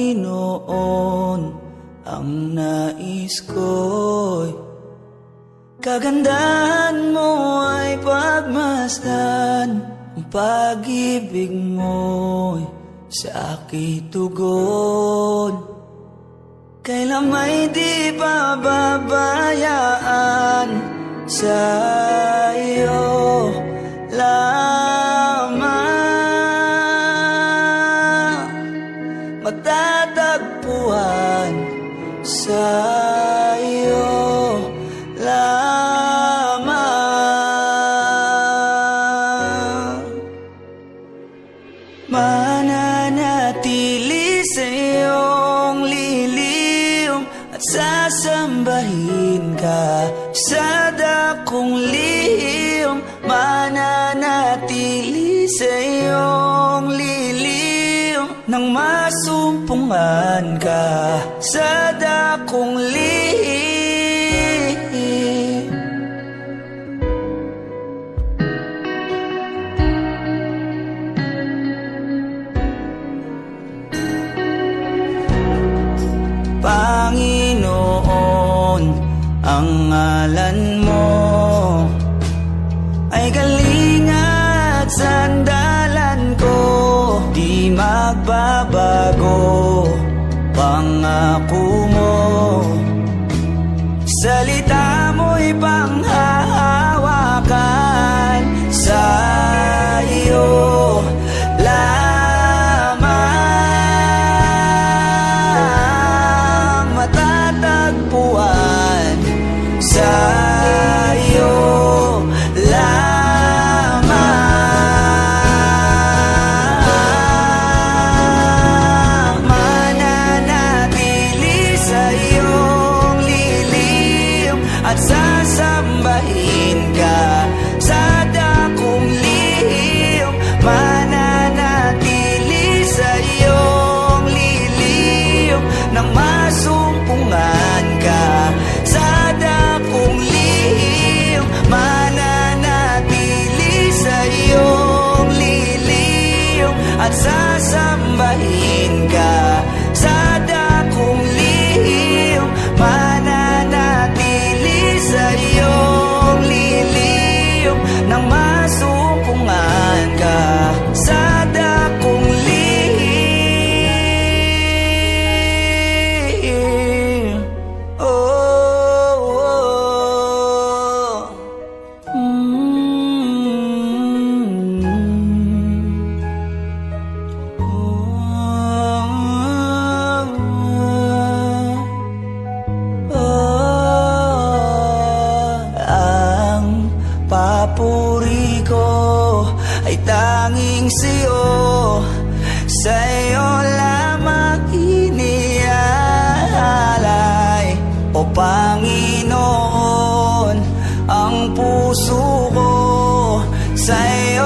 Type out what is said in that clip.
Panginoon, ang nais ko'y kagandahan mo ay pagmasdan. Ang pag-ibig mo'y sa aking tugon, kailan may di pababayaan. Sa iyo lamang matatagpuan, sa iyo lamang mananatili sa iyong lilim at sasambahin ka sa dakong lihim. Mananatili sa iyong lilim nang masumpungan ka sa dakong lihim. Panginoon, ang ngalan mo ay galing at sandalan ko, di magbabago pangako mo. Salita mo'y panghahawakan, sa iyo lamang matatagpuan, sa iyo lamang mananatili sa iyong lilim at sasambahin ka sa dakong lihim. Mananatili sa iyong lilim nang masumpungan ka sa dakong lihim. Mananatili sa iyong lilim at sasambahin ka sa dakong lihim. Mananatili sa iyong lilim nang masumpungan ka sa dakong lihim. Oh, oh. Ang papuri ko ay tanging sa'yo, sa iyo lamang iniaalay. O Panginoon, ang puso ko sa iyo